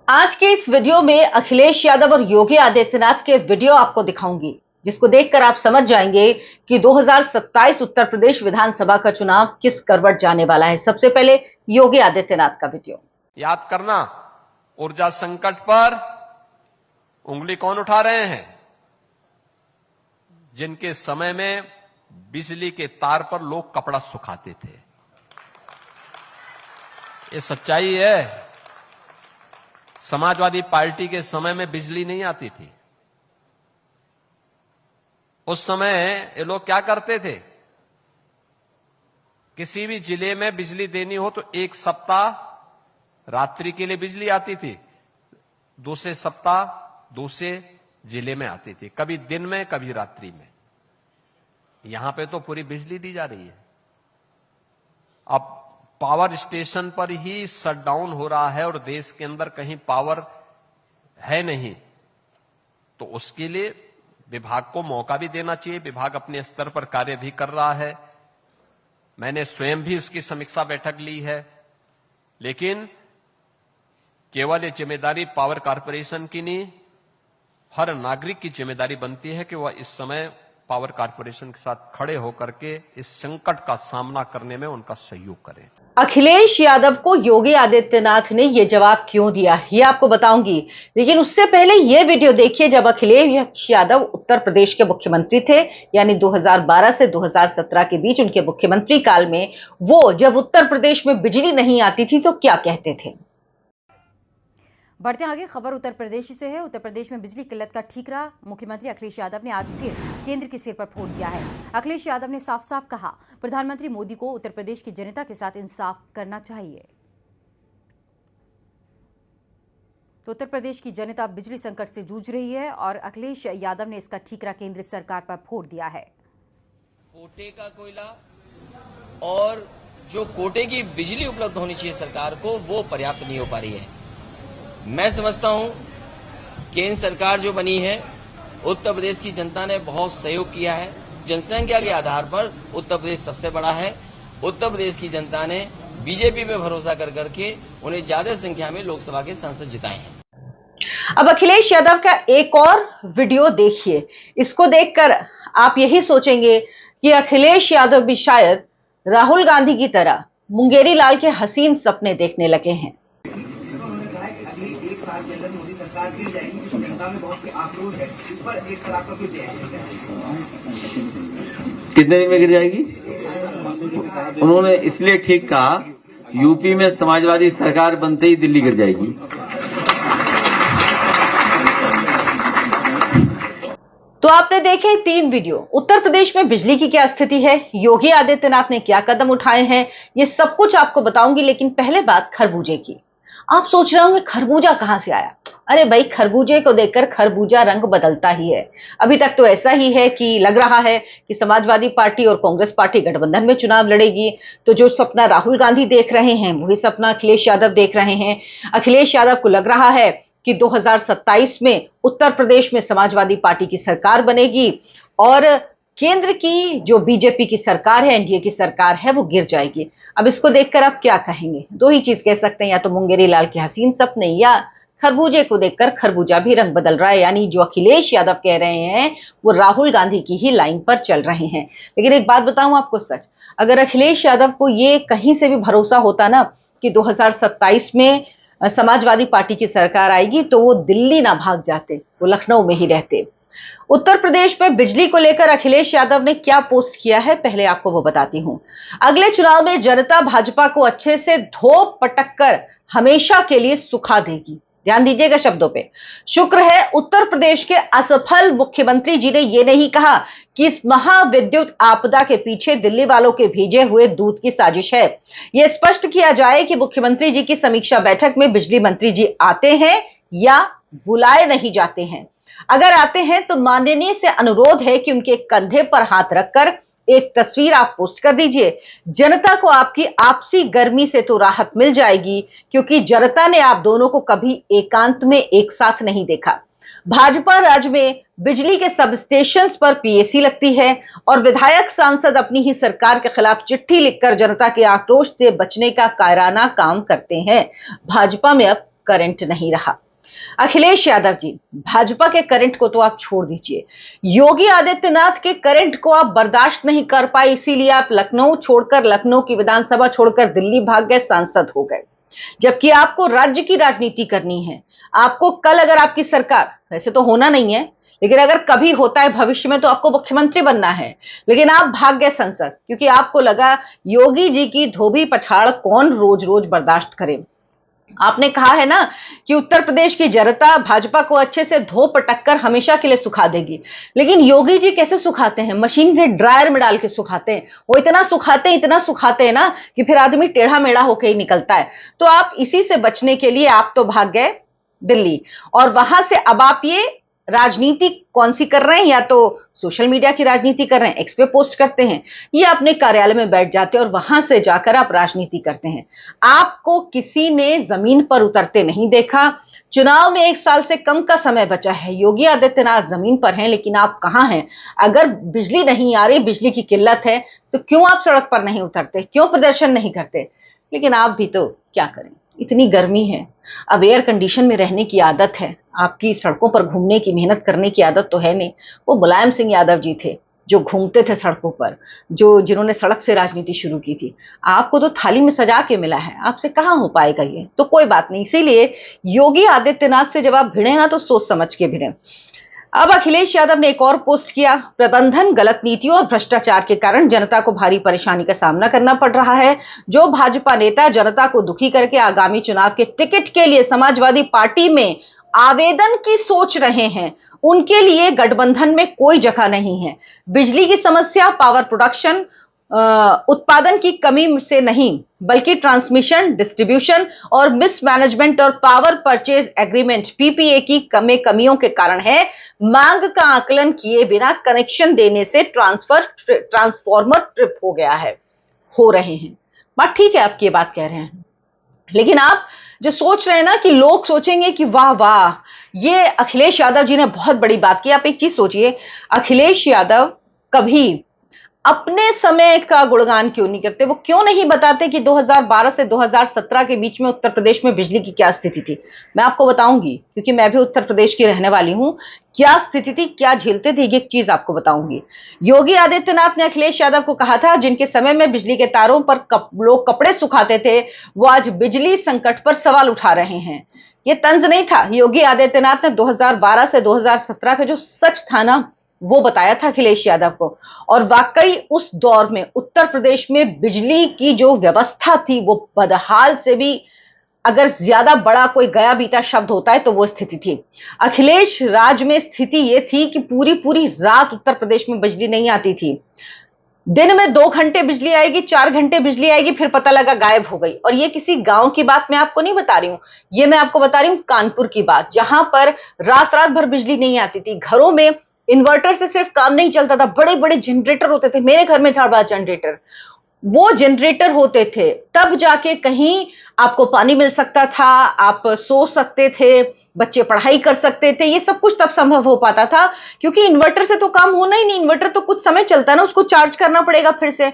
आज के इस वीडियो में अखिलेश यादव और योगी आदित्यनाथ के वीडियो आपको दिखाऊंगी, जिसको देखकर आप समझ जाएंगे कि 2027 उत्तर प्रदेश विधानसभा का चुनाव किस करवट जाने वाला है। सबसे पहले योगी आदित्यनाथ का वीडियो याद करना। ऊर्जा संकट पर उंगली कौन उठा रहे हैं? जिनके समय में बिजली के तार पर लोग कपड़ा सुखाते थे। ये सच्चाई है। समाजवादी पार्टी के समय में बिजली नहीं आती थी। उस समय ये लोग क्या करते थे? किसी भी जिले में बिजली देनी हो तो एक सप्ताह रात्रि के लिए बिजली आती थी, दूसरे सप्ताह दूसरे जिले में आती थी, कभी दिन में कभी रात्रि में। यहां पे तो पूरी बिजली दी जा रही है। अब पावर स्टेशन पर ही शटडाउन हो रहा है और देश के अंदर कहीं पावर है नहीं, तो उसके लिए विभाग को मौका भी देना चाहिए। विभाग अपने स्तर पर कार्य भी कर रहा है। मैंने स्वयं भी इसकी समीक्षा बैठक ली है, लेकिन केवल ये जिम्मेदारी पावर कॉर्पोरेशन की नहीं, हर नागरिक की जिम्मेदारी बनती है कि वह इस समय पावर कॉर्पोरेशन के साथ खड़े होकर के इस संकट का सामना करने में उनका सहयोग करें। अखिलेश यादव को योगी आदित्यनाथ ने यह जवाब क्यों दिया, ये आपको बताऊंगी, लेकिन उससे पहले यह वीडियो देखिए जब अखिलेश यादव उत्तर प्रदेश के मुख्यमंत्री थे, यानी 2012 से 2017 के बीच उनके मुख्यमंत्री काल में वो जब उत्तर प्रदेश में बिजली नहीं आती थी तो क्या कहते थे। बढ़ते आगे, खबर उत्तर प्रदेश से है। उत्तर प्रदेश में बिजली किल्लत का ठीकरा मुख्यमंत्री अखिलेश यादव ने आज फिर केंद्र के सिर पर फोड़ दिया है। अखिलेश यादव ने साफ साफ कहा, प्रधानमंत्री मोदी को उत्तर प्रदेश की जनता के साथ इंसाफ करना चाहिए। तो उत्तर प्रदेश की जनता बिजली संकट से जूझ रही है और अखिलेश यादव ने इसका ठीकरा केंद्र सरकार पर फोड़ दिया है। कोटे का कोयला और जो कोटे की बिजली उपलब्ध होनी चाहिए सरकार को, वो पर्याप्त नहीं हो पा रही है। मैं समझता हूं केंद्र सरकार जो बनी है, उत्तर प्रदेश की जनता ने बहुत सहयोग किया है। जनसंख्या के आधार पर उत्तर प्रदेश सबसे बड़ा है। उत्तर प्रदेश की जनता ने बीजेपी पे भरोसा कर करके उन्हें ज्यादा संख्या में लोकसभा के सांसद जिताए हैं। अब अखिलेश यादव का एक और वीडियो देखिए। इसको देखकर आप यही सोचेंगे कि अखिलेश यादव भी शायद राहुल गांधी की तरह मुंगेरी लाल के हसीन सपने देखने लगे हैं। मोदी सरकार गिर जाएगी, जनता में बहुत आक्रोश है, इस पर एक तरह का कुछ कितने दिन में गिर जाएगी? उन्होंने इसलिए ठीक कहा, यूपी में समाजवादी सरकार बनते ही दिल्ली गिर जाएगी। तो आपने देखे 3 वीडियो। उत्तर प्रदेश में बिजली की क्या स्थिति है, योगी आदित्यनाथ ने क्या कदम उठाए हैं, ये सब कुछ आपको बताऊंगी। लेकिन पहले बात खरबूजे की। आप सोच रहे होंगे खरबूजा कहां से आया? अरे भाई, खरबूजे को देखकर खरबूजा रंग बदलता ही है। अभी तक तो ऐसा ही है कि लग रहा है कि समाजवादी पार्टी और कांग्रेस पार्टी गठबंधन में चुनाव लड़ेगी। तो जो सपना राहुल गांधी देख रहे हैं वही सपना अखिलेश यादव देख रहे हैं। अखिलेश यादव को लग रहा है कि 2027 में उत्तर प्रदेश में समाजवादी पार्टी की सरकार बनेगी और केंद्र की जो बीजेपी की सरकार है, एनडीए की सरकार है, वो गिर जाएगी। अब इसको देखकर आप क्या कहेंगे? 2 ही चीज कह सकते हैं, या तो मुंगेरी लाल के हसीन सपने, या खरबूजे को देखकर खरबूजा भी रंग बदल रहा है। यानी जो अखिलेश यादव कह रहे हैं वो राहुल गांधी की ही लाइन पर चल रहे हैं। लेकिन एक बात बताऊं आपको सच, अगर अखिलेश यादव को ये कहीं से भी भरोसा होता ना कि 2027 में समाजवादी पार्टी की सरकार आएगी, तो वो दिल्ली ना भाग जाते, वो लखनऊ में ही रहते। उत्तर प्रदेश में बिजली को लेकर अखिलेश यादव ने क्या पोस्ट किया है, पहले आपको वो बताती हूं। अगले चुनाव में जनता भाजपा को अच्छे से धो पटक कर हमेशा के लिए सुखा देगी। ध्यान दीजिएगा शब्दों पे। शुक्र है उत्तर प्रदेश के असफल मुख्यमंत्री जी ने यह नहीं कहा कि इस महाविद्युत आपदा के पीछे दिल्ली वालों के भेजे हुए दूत की साजिश है। यह स्पष्ट किया जाए कि मुख्यमंत्री जी की समीक्षा बैठक में बिजली मंत्री जी आते हैं या बुलाए नहीं जाते हैं। अगर आते हैं तो माननीय से अनुरोध है कि उनके कंधे पर हाथ रखकर एक तस्वीर आप पोस्ट कर दीजिए। जनता को आपकी आपसी गर्मी से तो राहत मिल जाएगी, क्योंकि जनता ने आप दोनों को कभी एकांत में एक साथ नहीं देखा। भाजपा राज्य में बिजली के सब स्टेशन पर पीएसी लगती है और विधायक सांसद अपनी ही सरकार के खिलाफ चिट्ठी लिखकर जनता के आक्रोश से बचने का कायराना काम करते हैं। भाजपा में अब करंट नहीं रहा। अखिलेश यादव जी, भाजपा के करंट को तो आप छोड़ दीजिए, योगी आदित्यनाथ के करंट को आप बर्दाश्त नहीं कर पाए, इसीलिए आप लखनऊ छोड़कर, लखनऊ की विधानसभा छोड़कर दिल्ली भाग गए, सांसद हो गए। जबकि आपको राज्य की राजनीति करनी है। आपको कल अगर आपकी सरकार, वैसे तो होना नहीं है, लेकिन अगर कभी होता है भविष्य में, तो आपको मुख्यमंत्री बनना है, लेकिन आप भाग गए संसद, क्योंकि आपको लगा योगी जी की धोबी पछाड़ कौन रोज रोज बर्दाश्त करे। आपने कहा है ना कि उत्तर प्रदेश की जनता भाजपा को अच्छे से धो पटक कर हमेशा के लिए सुखा देगी, लेकिन योगी जी कैसे सुखाते हैं? मशीन के ड्रायर में डाल के सुखाते हैं। वो इतना सुखाते हैं ना कि फिर आदमी टेढ़ा मेढ़ा होकर ही निकलता है। तो आप इसी से बचने के लिए आप तो भाग गए दिल्ली, और वहां से अब आप ये राजनीति कौन सी कर रहे हैं? या तो सोशल मीडिया की राजनीति कर रहे हैं, एक्स पे पोस्ट करते हैं, या अपने कार्यालय में बैठ जाते हैं और वहां से जाकर आप राजनीति करते हैं। आपको किसी ने जमीन पर उतरते नहीं देखा। चुनाव में 1 साल से कम का समय बचा है। योगी आदित्यनाथ जमीन पर हैं, लेकिन आप कहां हैं? अगर बिजली नहीं आ रही, बिजली की किल्लत है, तो क्यों आप सड़क पर नहीं उतरते? क्यों प्रदर्शन नहीं करते? लेकिन आप भी तो क्या करें, इतनी गर्मी है, अब एयर कंडीशन में रहने की आदत है, आपकी सड़कों पर घूमने की, मेहनत करने की आदत तो है नहीं। वो मुलायम सिंह यादव जी थे जो घूमते थे सड़कों पर, जिन्होंने सड़क से राजनीति शुरू की थी। आपको तो थाली में सजा के मिला है, आपसे कहां हो पाएगा ये? तो कोई बात नहीं। इसीलिए योगी आदित्यनाथ से जब आप भिड़े ना, तो सोच समझ के भिड़े। अब अखिलेश यादव ने एक और पोस्ट किया, प्रबंधन, गलत नीतियों और भ्रष्टाचार के कारण जनता को भारी परेशानी का सामना करना पड़ रहा है। जो भाजपा नेता जनता को दुखी करके आगामी चुनाव के टिकट के लिए समाजवादी पार्टी में आवेदन की सोच रहे हैं, उनके लिए गठबंधन में कोई जगह नहीं है। बिजली की समस्या पावर प्रोडक्शन उत्पादन की कमी से नहीं, बल्कि ट्रांसमिशन, डिस्ट्रीब्यूशन और मिसमैनेजमेंट और पावर परचेज एग्रीमेंट पीपीए की कमियों के कारण है। मांग का आकलन किए बिना कनेक्शन देने से ट्रांसफॉर्मर ट्रिप हो रहे हैं। बात ठीक है, आपकी ये बात कह रहे हैं, लेकिन आप जो सोच रहे हैं ना कि लोग सोचेंगे कि वाह वाह, ये अखिलेश यादव जी ने बहुत बड़ी बात की। आप एक चीज सोचिए, अखिलेश यादव कभी अपने समय का गुणगान क्यों नहीं करते? वो क्यों नहीं बताते कि 2012 से 2017 के बीच में उत्तर प्रदेश में बिजली की क्या स्थिति थी? मैं आपको बताऊंगी, क्योंकि मैं भी उत्तर प्रदेश की रहने वाली हूं। क्या स्थिति थी, क्या झेलते थे, ये चीज आपको बताऊंगी। योगी आदित्यनाथ ने अखिलेश यादव को कहा था, जिनके समय में बिजली के तारों पर लोग कपड़े सुखाते थे, वो आज बिजली संकट पर सवाल उठा रहे हैं। ये तंज नहीं था। योगी आदित्यनाथ ने 2012 से 2017 का जो सच था ना, वो बताया था अखिलेश यादव को। और वाकई उस दौर में उत्तर प्रदेश में बिजली की जो व्यवस्था थी, वो बदहाल से भी अगर ज्यादा बड़ा कोई गया बीता शब्द होता है तो वो स्थिति थी। अखिलेश राज में स्थिति ये थी कि पूरी रात उत्तर प्रदेश में बिजली नहीं आती थी। दिन में 2 घंटे बिजली आएगी, 4 घंटे बिजली आएगी, फिर पता लगा गायब हो गई। और ये किसी गांव की बात मैं आपको नहीं बता रही हूं, ये मैं आपको बता रही हूं कानपुर की बात, जहां पर रात भर बिजली नहीं आती थी। घरों में इन्वर्टर से सिर्फ काम नहीं चलता था, बड़े बड़े जनरेटर होते थे। मेरे घर में था बड़ा जनरेटर, वो जनरेटर होते थे, तब जाके कहीं आपको पानी मिल सकता था, आप सो सकते थे, बच्चे पढ़ाई कर सकते थे। ये सब कुछ तब संभव हो पाता था, क्योंकि इन्वर्टर से तो काम होना ही नहीं। इन्वर्टर तो कुछ समय चलता है ना, उसको चार्ज करना पड़ेगा फिर से।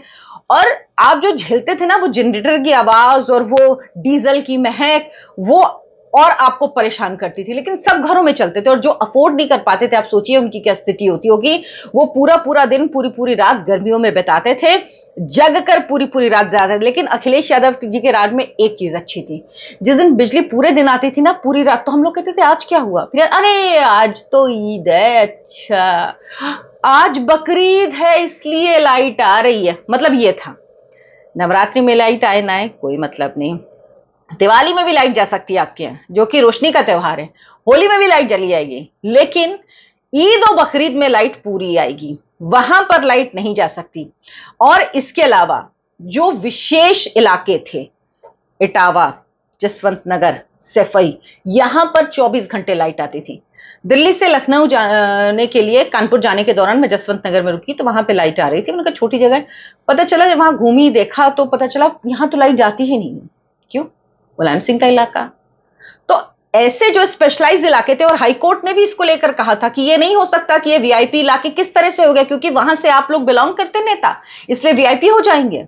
और आप जो झेलते थे ना, वो जनरेटर की आवाज और वो डीजल की महक, वो और आपको परेशान करती थी। लेकिन सब घरों में चलते थे, और जो अफोर्ड नहीं कर पाते थे, आप सोचिए उनकी क्या स्थिति होती होगी। वो पूरा दिन, पूरी रात गर्मियों में बिताते थे, जग कर पूरी रात जाते थे। लेकिन अखिलेश यादव जी के राज में एक चीज अच्छी थी, जिस दिन बिजली पूरे दिन आती थी ना, पूरी रात, तो हम लोग कहते थे आज क्या हुआ? फिर अरे आज तो ईद है, अच्छा आज बकरीद है इसलिए लाइट आ रही है। मतलब ये था, नवरात्रि में लाइट आए ना आए कोई मतलब नहीं, दिवाली में भी लाइट जा सकती है आपके यहाँ, जो कि रोशनी का त्योहार है। होली में भी लाइट चली जाएगी, लेकिन ईद और बकरीद में लाइट पूरी आएगी, वहां पर लाइट नहीं जा सकती। और इसके अलावा जो विशेष इलाके थे, इटावा, जसवंत नगर, सफई, यहां पर 24 घंटे लाइट आती थी। दिल्ली से लखनऊ जाने के लिए कानपुर जाने के दौरान मैं जसवंत नगर में रुकी, तो वहां पे लाइट आ रही थी। मैंने कहा छोटी जगह, पता चला जब वहां घूमी देखा तो पता चला यहां तो लाइट जाती ही नहीं। क्यों? मुलायम सिंह का इलाका। तो ऐसे जो स्पेशलाइज इलाके थे, और हाईकोर्ट ने भी इसको लेकर कहा था कि ये नहीं हो सकता कि ये वीआईपी इलाके किस तरह से हो गया, क्योंकि वहां से आप लोग बिलोंग करते नेता, इसलिए वीआईपी हो जाएंगे।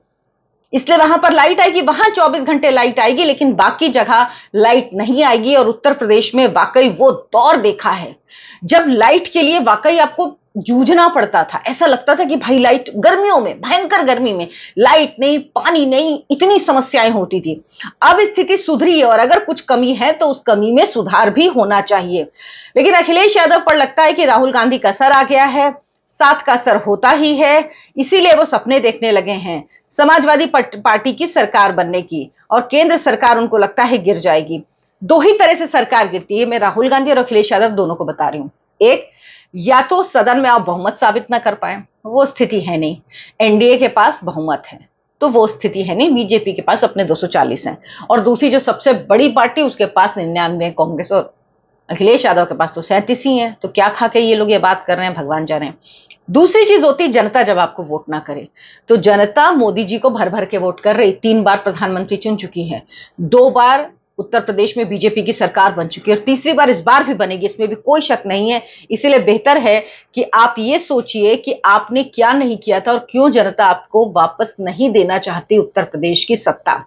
इसलिए वहां पर लाइट आएगी, वहां 24 घंटे लाइट आएगी, लेकिन बाकी जगह लाइट नहीं आएगी। और उत्तर प्रदेश में वाकई वो दौर देखा है जब लाइट के लिए वाकई आपको जूझना पड़ता था। ऐसा लगता था कि भाई लाइट, गर्मियों में, भयंकर गर्मी में लाइट नहीं, पानी नहीं, इतनी समस्याएं होती थी। अब स्थिति सुधरी है और अगर कुछ कमी है तो उस कमी में सुधार भी होना चाहिए। लेकिन अखिलेश यादव पर लगता है कि राहुल गांधी का असर आ गया है, साथ का असर होता ही है, इसीलिए वो सपने देखने लगे हैं समाजवादी पार्टी की सरकार बनने की, और केंद्र सरकार उनको लगता है गिर जाएगी। दो ही तरह से सरकार गिरती है, मैं राहुल गांधी और अखिलेश यादव दोनों को बता रही हूं। एक, या तो सदन में आप बहुमत साबित ना कर पाए, वो स्थिति है नहीं, एनडीए के पास बहुमत है तो वो स्थिति है नहीं, बीजेपी के पास अपने 240 हैं, और दूसरी जो सबसे बड़ी पार्टी उसके पास 99 है, कांग्रेस, और अखिलेश यादव के पास तो 37 ही है। तो क्या खा के ये लोग ये बात कर रहे हैं, भगवान जाने। दूसरी चीज होती है जनता जब आपको वोट ना करे, तो जनता मोदी जी को भर भर के वोट कर रही, 3 बार प्रधानमंत्री चुन चुकी है, 2 बार उत्तर प्रदेश में बीजेपी की सरकार बन चुकी है और तीसरी बार इस बार भी बनेगी, इसमें भी कोई शक नहीं है। इसीलिए बेहतर है कि आप ये सोचिए कि आपने क्या नहीं किया था और क्यों जनता आपको वापस नहीं देना चाहती उत्तर प्रदेश की सत्ता।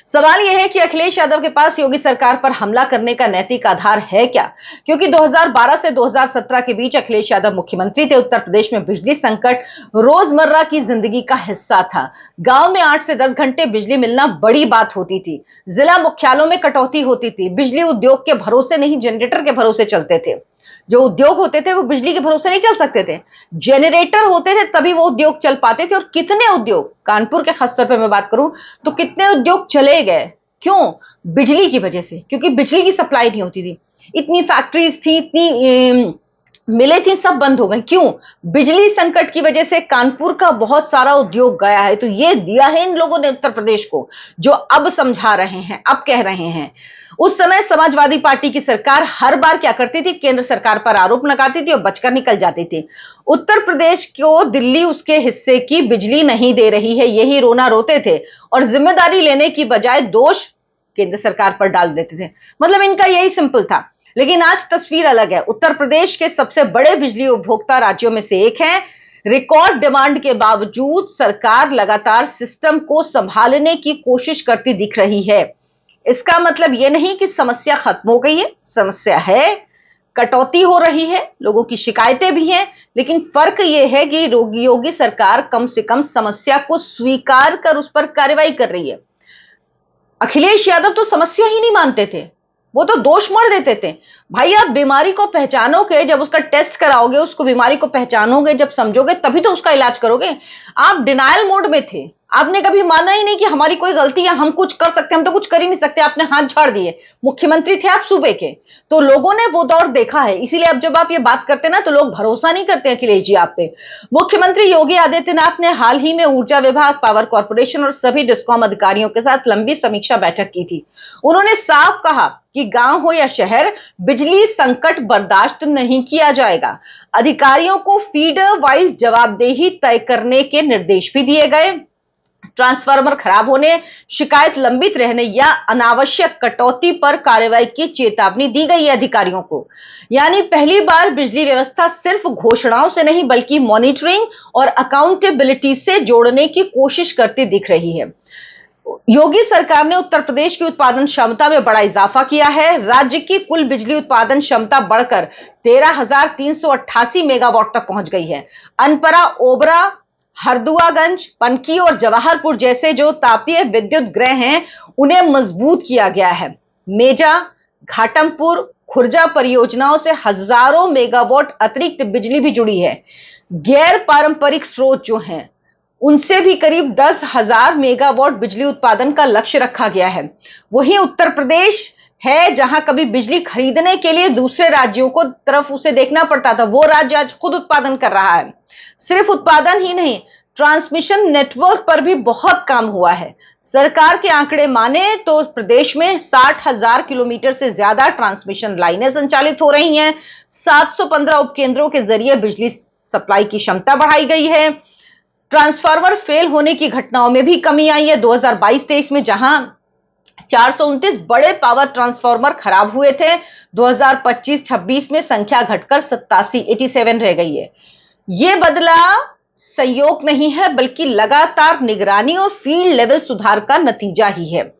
सवाल यह है कि अखिलेश यादव के पास योगी सरकार पर हमला करने का नैतिक आधार है क्या? क्योंकि 2012 से 2017 के बीच अखिलेश यादव मुख्यमंत्री थे। उत्तर प्रदेश में बिजली संकट रोजमर्रा की जिंदगी का हिस्सा था। गांव में 8 से 10 घंटे बिजली मिलना बड़ी बात होती थी। जिला मुख्यालयों में कटौती होती थी। बिजली उद्योग के भरोसे नहीं, जनरेटर के भरोसे चलते थे। जो उद्योग होते थे वो बिजली के भरोसे नहीं चल सकते थे, जनरेटर होते थे तभी वो उद्योग चल पाते थे। और कितने उद्योग, कानपुर के खासतौर पे मैं बात करूं तो कितने उद्योग चले गए, क्यों? बिजली की वजह से, क्योंकि बिजली की सप्लाई नहीं होती थी। इतनी फैक्ट्रीज थी, इतनी मिले थी, सब बंद हो गई। क्यों? बिजली संकट की वजह से कानपुर का बहुत सारा उद्योग गया है। तो ये दिया है इन लोगों ने उत्तर प्रदेश को, जो अब समझा रहे हैं, अब कह रहे हैं। उस समय समाजवादी पार्टी की सरकार हर बार क्या करती थी, केंद्र सरकार पर आरोप लगाती थी और बचकर निकल जाती थी। उत्तर प्रदेश को दिल्ली उसके हिस्से की बिजली नहीं दे रही है, यही रोना रोते थे और जिम्मेदारी लेने की बजाय दोष केंद्र सरकार पर डाल देते थे। मतलब इनका यही सिंपल था। लेकिन आज तस्वीर अलग है। उत्तर प्रदेश के सबसे बड़े बिजली उपभोक्ता राज्यों में से एक है। रिकॉर्ड डिमांड के बावजूद सरकार लगातार सिस्टम को संभालने की कोशिश करती दिख रही है। इसका मतलब यह नहीं कि समस्या खत्म हो गई है, समस्या है, कटौती हो रही है, लोगों की शिकायतें भी हैं, लेकिन फर्क यह है कि योगी सरकार कम से कम समस्या को स्वीकार कर उस पर कार्रवाई कर रही है। अखिलेश यादव तो समस्या ही नहीं मानते थे, वो तो दोष मर देते थे। भाई आप बीमारी को पहचानोगे, जब उसका टेस्ट कराओगे, उसको बीमारी को पहचानोगे, जब समझोगे तभी तो उसका इलाज करोगे। आप डिनायल मोड में थे, आपने कभी माना ही नहीं कि हमारी कोई गलती है, हम कुछ कर सकते, हम तो कुछ कर ही नहीं सकते। आपने हाथ झाड़ दिए। मुख्यमंत्री थे आप सूबे के, तो लोगों ने वो दौर देखा है। इसीलिए अब जब आप ये बात करते हैं ना, तो लोग भरोसा नहीं करते अखिलेश जी आप पे। मुख्यमंत्री योगी आदित्यनाथ ने हाल ही में ऊर्जा विभाग, पावर कॉर्पोरेशन और सभी डिस्कॉम अधिकारियों के साथ लंबी समीक्षा बैठक की थी। उन्होंने साफ कहा कि गांव हो या शहर, बिजली संकट बर्दाश्त नहीं किया जाएगा। अधिकारियों को फीडर वाइज जवाबदेही तय करने के निर्देश भी दिए गए। ट्रांसफार्मर खराब होने, शिकायत लंबित रहने या अनावश्यक कटौती पर कार्रवाई की चेतावनी दी गई है अधिकारियों को। यानी पहली बार बिजली व्यवस्था सिर्फ घोषणाओं से नहीं बल्कि मॉनिटरिंग और अकाउंटेबिलिटी से जोड़ने की कोशिश करती दिख रही है। योगी सरकार ने उत्तर प्रदेश की उत्पादन क्षमता में बड़ा इजाफा किया है। राज्य की कुल बिजली उत्पादन क्षमता बढ़कर 13,388 मेगावाट तक पहुंच गई है। अनपरा, ओबरा, हरदुआगंज, पनकी और जवाहरपुर जैसे जो तापीय विद्युत गृह हैं, उन्हें मजबूत किया गया है। मेजा, घाटमपुर, खुर्जा परियोजनाओं से हजारों मेगावाट अतिरिक्त बिजली भी जुड़ी है। गैर पारंपरिक स्रोत जो हैं, उनसे भी करीब 10,000 मेगावाट बिजली उत्पादन का लक्ष्य रखा गया है। वहीं उत्तर प्रदेश है जहां कभी बिजली खरीदने के लिए दूसरे राज्यों को तरफ उसे देखना पड़ता था, वो राज्य आज खुद उत्पादन कर रहा है। सिर्फ उत्पादन ही नहीं, ट्रांसमिशन नेटवर्क पर भी बहुत काम हुआ है। सरकार के आंकड़े माने तो प्रदेश में 60,000 किलोमीटर से ज्यादा ट्रांसमिशन लाइनें संचालित हो रही हैं। 715 उपकेंद्रों के जरिए बिजली सप्लाई की क्षमता बढ़ाई गई है। ट्रांसफार्मर फेल होने की घटनाओं में भी कमी आई है। 2022-23 में जहां 429 बड़े पावर ट्रांसफार्मर खराब हुए थे, 2025-26 में संख्या घटकर 87 रह गई है। यह बदला संयोग नहीं है बल्कि लगातार निगरानी और फील्ड लेवल सुधार का नतीजा ही है।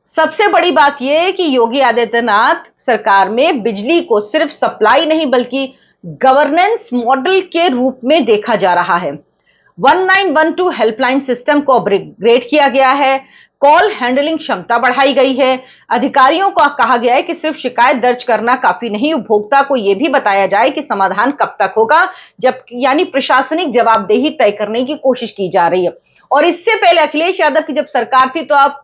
सबसे बड़ी बात यह है कि योगी आदित्यनाथ सरकार में बिजली को सिर्फ सप्लाई नहीं बल्कि गवर्नेंस मॉडल के रूप में देखा जा रहा है। 1912 हेल्पलाइन सिस्टम को अपग्रेड किया गया है, कॉल हैंडलिंग क्षमता बढ़ाई गई है, अधिकारियों को कहा गया है कि सिर्फ शिकायत दर्ज करना काफी नहीं, उपभोक्ता को यह भी बताया जाए कि समाधान कब तक होगा, जब यानी प्रशासनिक जवाबदेही तय करने की कोशिश की जा रही है। और इससे पहले अखिलेश यादव की जब सरकार थी तो आप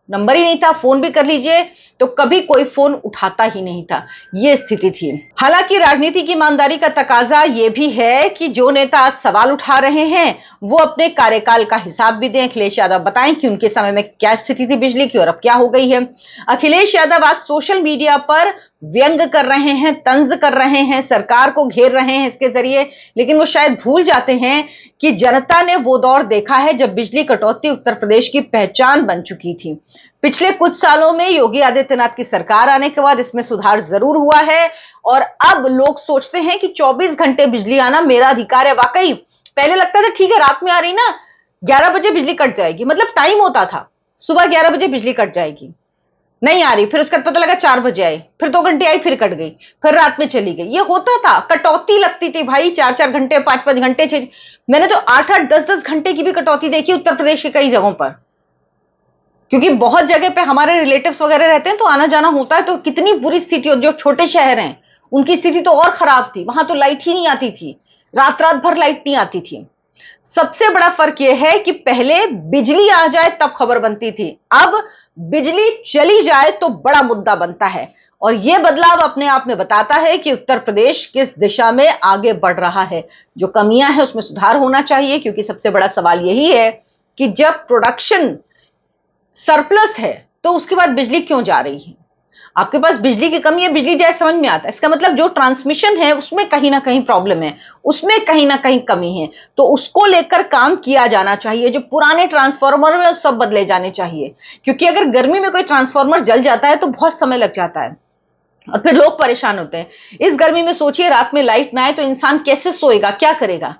नंबर ही नहीं था, फोन भी कर लीजिए तो कभी कोई फोन उठाता ही नहीं था, यह स्थिति थी। हालांकि राजनीति की ईमानदारी का तकाजा यह भी है कि जो नेता आज सवाल उठा रहे हैं वो अपने कार्यकाल का हिसाब भी दें। अखिलेश यादव बताएं कि उनके समय में क्या स्थिति थी बिजली की और अब क्या हो गई है। अखिलेश यादव आज सोशल मीडिया पर व्यंग कर रहे हैं, तंज कर रहे हैं, सरकार को घेर रहे हैं इसके जरिए, लेकिन वो शायद भूल जाते हैं कि जनता ने वो दौर देखा है जब बिजली कटौती उत्तर प्रदेश की पहचान बन चुकी थी। पिछले कुछ सालों में योगी आदित्यनाथ की सरकार आने के बाद इसमें सुधार जरूर हुआ है और अब लोग सोचते हैं कि 24 घंटे बिजली आना मेरा अधिकार है। वाकई पहले लगता था ठीक है रात में आ रही ना 11 बजे बिजली कट जाएगी, मतलब टाइम होता था सुबह 11 बजे बिजली कट जाएगी, नहीं आ रही, फिर उसका पता लगा 4 बजे आई, फिर 2 घंटे आई, फिर कट गई, फिर रात में चली गई। ये होता था, कटौती लगती थी भाई 4-4 घंटे 5-5 घंटे। मैंने तो 8-8 10-10 घंटे की भी कटौती देखी उत्तर प्रदेश के कई जगहों पर, क्योंकि बहुत जगह पे हमारे रिलेटिव्स वगैरह रहते हैं तो आना जाना होता है। तो कितनी बुरी स्थिति हो, जो छोटे शहर हैं उनकी स्थिति तो और खराब थी, वहां तो लाइट ही नहीं आती थी, रात रात भर लाइट नहीं आती थी। सबसे बड़ा फर्क यह है कि पहले बिजली आ जाए तब खबर बनती थी, अब बिजली चली जाए तो बड़ा मुद्दा बनता है। और यह बदलाव अपने आप में बताता है कि उत्तर प्रदेश किस दिशा में आगे बढ़ रहा है। जो कमियां हैं उसमें सुधार होना चाहिए, क्योंकि सबसे बड़ा सवाल यही है कि जब प्रोडक्शन सरप्लस है तो उसके बाद बिजली क्यों जा रही है। आपके पास बिजली की कमी है, बिजली जाए समझ में आता है, इसका मतलब जो ट्रांसमिशन है उसमें कहीं ना कहीं प्रॉब्लम है, उसमें कहीं ना कहीं कमी है, तो उसको लेकर काम किया जाना चाहिए। जो पुराने ट्रांसफार्मर है सब बदले जाने चाहिए, क्योंकि अगर गर्मी में कोई ट्रांसफार्मर जल जाता है तो बहुत समय लग जाता है और फिर लोग परेशान होते हैं। इस गर्मी में सोचिए रात में लाइट ना आए तो इंसान कैसे सोएगा, क्या करेगा।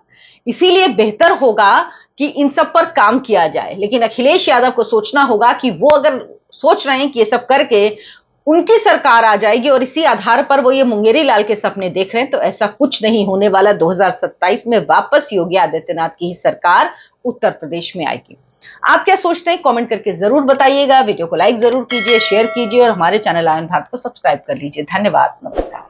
इसीलिए बेहतर होगा कि इन सब पर काम किया जाए। लेकिन अखिलेश यादव को सोचना होगा कि वो अगर सोच रहे हैं कि ये सब करके उनकी सरकार आ जाएगी और इसी आधार पर वो ये मुंगेरी लाल के सपने देख रहे हैं, तो ऐसा कुछ नहीं होने वाला। 2027 में वापस योगी आदित्यनाथ की ही सरकार उत्तर प्रदेश में आएगी। आप क्या सोचते हैं कमेंट करके जरूर बताइएगा। वीडियो को लाइक जरूर कीजिए, शेयर कीजिए और हमारे चैनल आयन भारत को सब्सक्राइब कर लीजिए। धन्यवाद, नमस्कार।